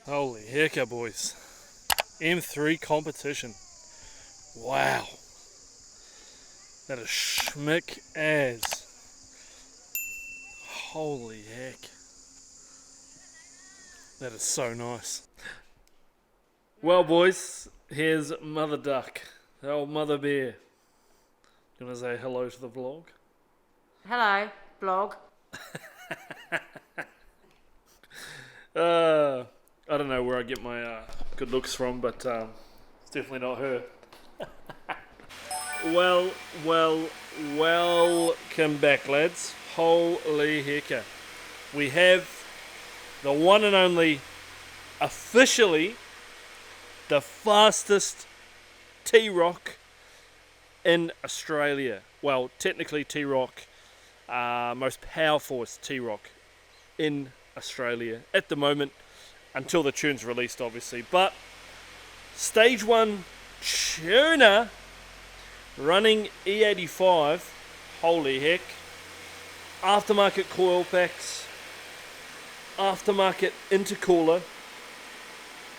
Holy hecka, boys. M3 competition. Wow. That is schmick as. Holy heck. That is so nice. Well, boys, here's Mother Duck, the old Mother Bear. You want to say hello to the vlog? Hello, vlog. I don't know where I get my good looks from, but it's definitely not her. Welcome back, lads. Holy hecka. We have the one and only, officially, the fastest T-ROC in Australia. Well, technically T-ROC, most powerful T-ROC in Australia at the moment, until the tune's released, obviously. But stage 1 tuner running E85, holy heck. Aftermarket coil packs, aftermarket intercooler,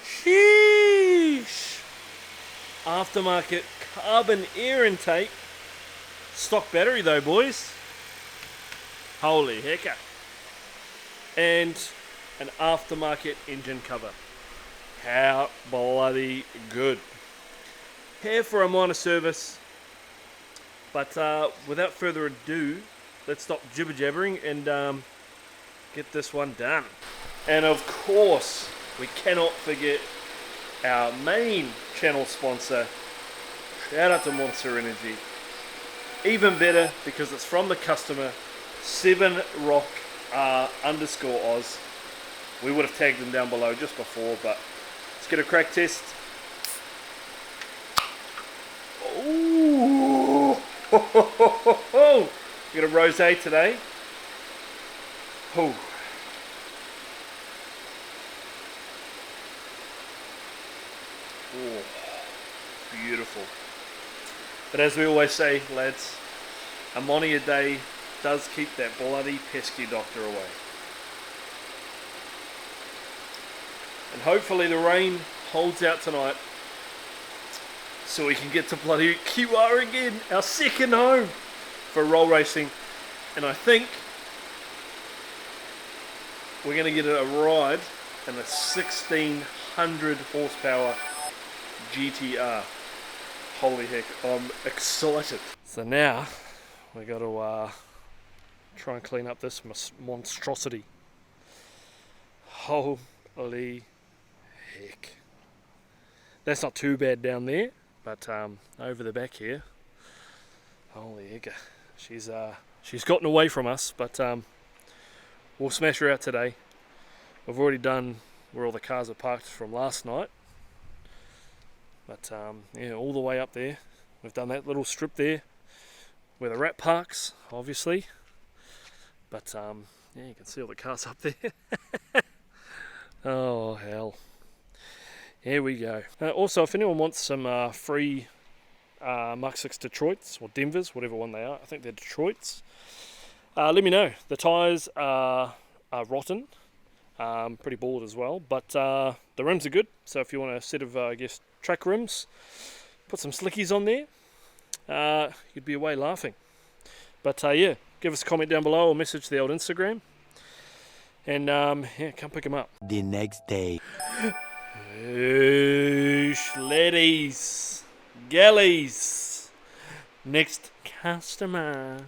sheesh, aftermarket carbon air intake, stock battery though, boys, holy hecka, and an aftermarket engine cover. How bloody good. Here for a minor service, but without further ado, let's stop jibber jabbering and get this one done. And of course, we cannot forget our main channel sponsor. Shout out to Monster Energy. Even better because it's from the customer, 7ROC _Oz. We would have tagged them down below just before, but let's get a crack test. Ooh! We got a rosé today. Ooh. Oh, beautiful. But as we always say, lads, a money a day does keep that bloody pesky doctor away. And hopefully the rain holds out tonight so we can get to bloody QR again, our second home for roll racing. And I think we're going to get a ride in a 1600 horsepower GTR. Holy heck, I'm excited. So now we got to try and clean up this monstrosity. Holy heck. That's not too bad down there, but over the back here, holy heck, she's gotten away from us, but we'll smash her out today. We've already done where all the cars are parked from last night, but yeah, all the way up there. We've done that little strip there where the rat parks, obviously, but yeah, you can see all the cars up there. Oh hell. Here we go. Also, if anyone wants some free Mark 6 Detroits, or Denvers, whatever one they are, I think they're Detroits, let me know. The tyres are rotten, pretty bald as well, but the rims are good, so if you want a set of, I guess, track rims, put some slickies on there, you'd be away laughing. But yeah, give us a comment down below or message the old Instagram, and yeah, come pick them up. The next day. Ladies, galleys, next customer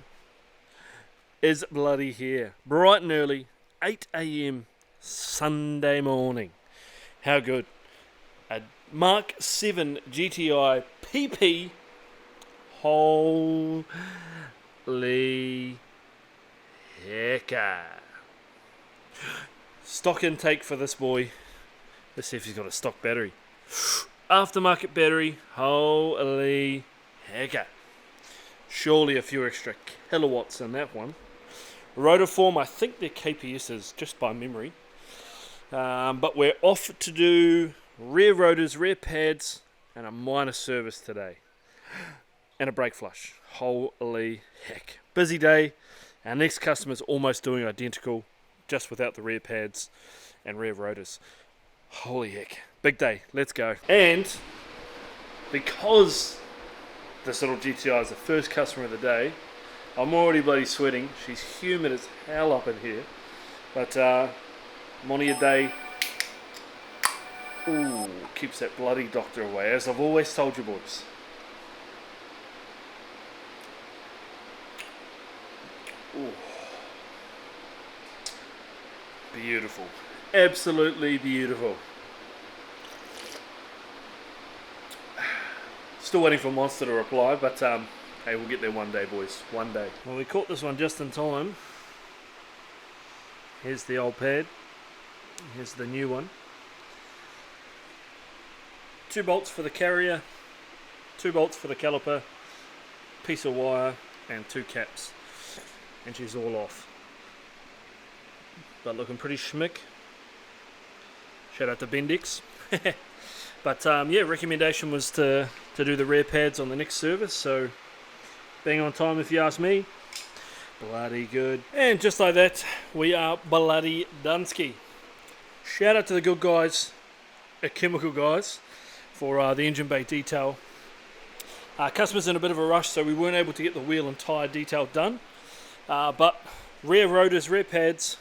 is bloody here, bright and early, 8 AM Sunday morning. How good. A Mark 7 GTI PP. Holy hecka. Stock intake for this boy. Let's see if he's got a stock battery. Aftermarket battery. Holy hecka. Surely a few extra kilowatts in that one. Rotor form, I think they're KPSs, just by memory. But we're off to do rear rotors, rear pads, and a minor service today. And a brake flush. Holy heck. Busy day. Our next customer's almost doing identical, just without the rear pads and rear rotors. Holy heck. Big day. Let's go. And because this little GTI is the first customer of the day, I'm already bloody sweating. She's humid as hell up in here. But Monty a day. Ooh, keeps that bloody doctor away, as I've always told you boys. Ooh. Beautiful. Absolutely beautiful. Still waiting for Monster to reply, but hey, we'll get there one day, boys. One day. Well, we caught this one just in time. Here's the old pad. Here's the new one. 2 bolts for the carrier, 2 bolts for the caliper, piece of wire, and 2 caps. And she's all off. But looking pretty schmick. Shout out to Bendix. But yeah, recommendation was to do the rear pads on the next service, so bang on time if you ask me. Bloody good. And just like that, we are bloody Dunsky. Shout out to the good guys at Chemical Guys for the engine bay detail. Customers in a bit of a rush, so we weren't able to get the wheel and tyre detail done. But rear rotors, rear pads,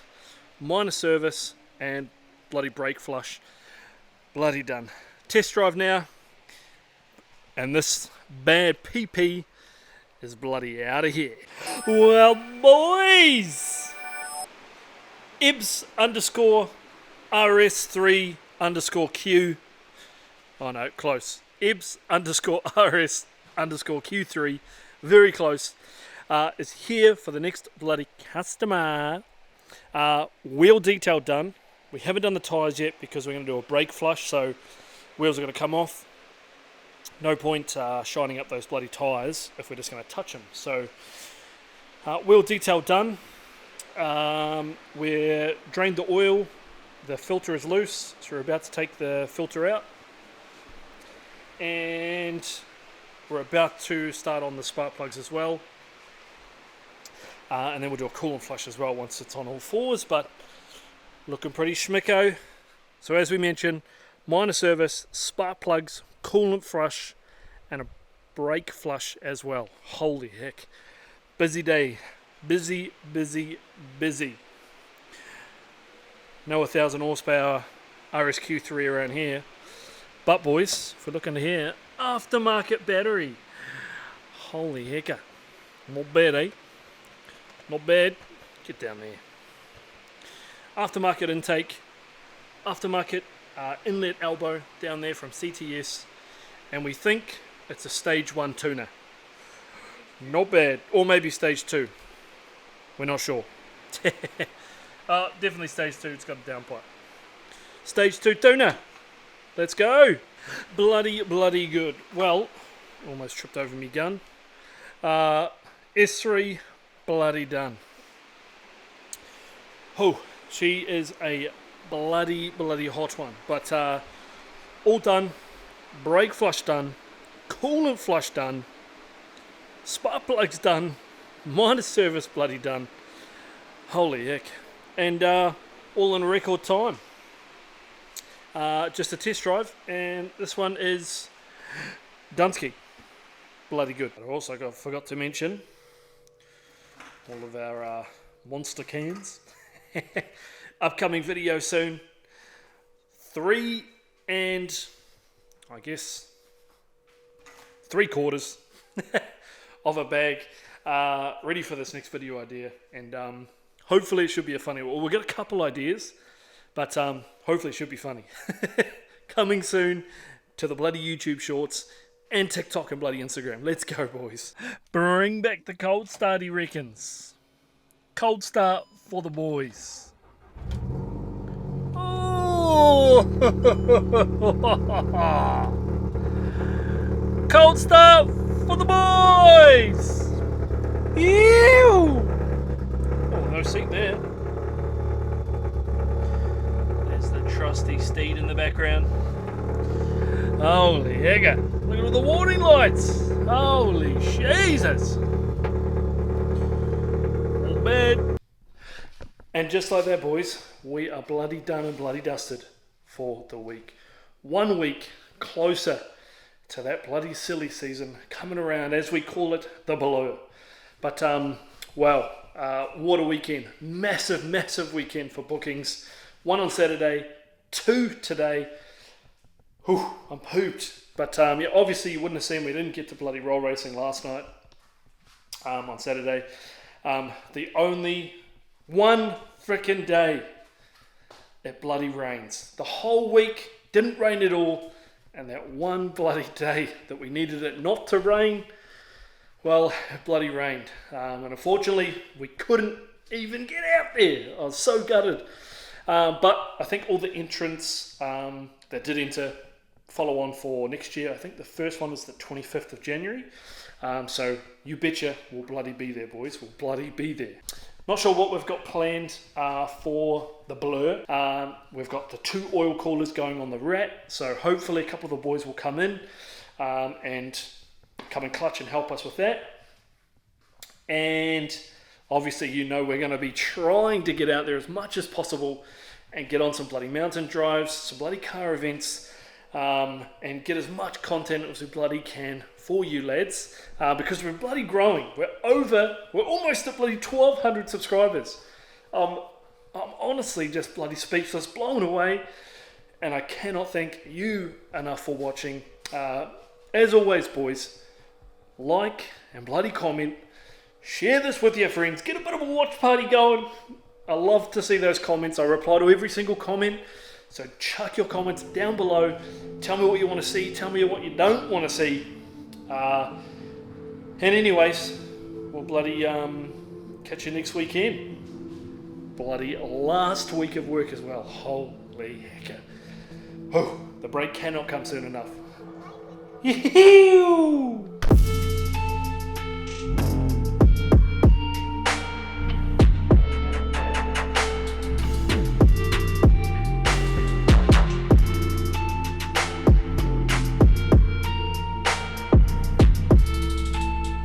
minor service, and bloody brake flush. Bloody done. Test drive now, and this bad PP is bloody out of here. Well, boys, IBS _ RS3 _ Q. Oh no, close. IBS _ RS _ Q3, very close. Is here for the next bloody customer. Wheel detail done. We haven't done the tyres yet because we're going to do a brake flush, so wheels are going to come off. No point shining up those bloody tyres if we're just going to touch them. So wheel detail done. We're drained the oil. The filter is loose, so we're about to take the filter out. And we're about to start on the spark plugs as well. And then we'll do a coolant flush as well once it's on all fours, but looking pretty schmicko. So as we mentioned, minor service, spark plugs, coolant flush, and a brake flush as well. Holy heck. Busy day. Busy, busy, busy. No 1,000 horsepower RSQ3 around here. But boys, if we're looking here, aftermarket battery. Holy hecker. Not bad, eh? Not bad. Get down there. Aftermarket intake. Aftermarket inlet elbow down there from CTS. And we think it's a stage 1 tuner. Not bad. Or maybe stage 2. We're not sure. Definitely stage 2. It's got a downpipe. Stage 2 tuner. Let's go. Bloody, bloody good. Well, almost tripped over me gun. S3, bloody done. Oh, she is a bloody, bloody hot one. But all done. Brake flush done. Coolant flush done. Spark plugs done. Minor service bloody done. Holy heck. And all in record time. Just a test drive, and this one is Dunsky. Bloody good. I also forgot to mention all of our monster cans. Upcoming video soon. 3 and I guess 3/4 of a bag ready for this next video idea, and hopefully it should be a funny one. We've got a couple ideas, but hopefully it should be funny. Coming soon to the bloody YouTube shorts and TikTok and bloody Instagram. Let's go, boys. Bring back the cold start, he reckons. Cold start for the boys. Oh! Cold start for the boys! Ew! Oh, no seat there. There's the trusty steed in the background. Holy hecker. Look at all the warning lights. Holy Jesus. All bad. And just like that, boys, we are bloody done and bloody dusted for the week. 1 week closer to that bloody silly season coming around, as we call it, the blur. But, wow, what a weekend. Massive weekend for bookings. 1 on Saturday, 2 today. Whew, I'm pooped. But, yeah, obviously you wouldn't have seen we didn't get to bloody roll racing last night on Saturday. The only one frickin' day it bloody rains. The whole week didn't rain at all, and that one bloody day that we needed it not to rain, well, it bloody rained. And unfortunately, we couldn't even get out there. I was so gutted. But I think all the entrants that did enter follow on for next year. I think the first one is the 25th of January. So you betcha we'll bloody be there, boys. We'll bloody be there. Not sure what we've got planned for the blur. We've got the 2 oil coolers going on the rat. So hopefully a couple of the boys will come in and come and clutch and help us with that. And obviously, you know, we're going to be trying to get out there as much as possible and get on some bloody mountain drives, some bloody car events, and get as much content as we bloody can for you lads, because we're bloody growing. We're almost at bloody 1,200 subscribers. I'm honestly just bloody speechless, blown away, and I cannot thank you enough for watching. As always, boys, like and bloody comment, share this with your friends, get a bit of a watch party going. I love to see those comments. I reply to every single comment. So chuck your comments down below. Tell me what you want to see. Tell me what you don't want to see. And anyways, we'll bloody catch you next weekend. Bloody last week of work as well. Holy heck. Oh, the break cannot come soon enough. Yee-hoo!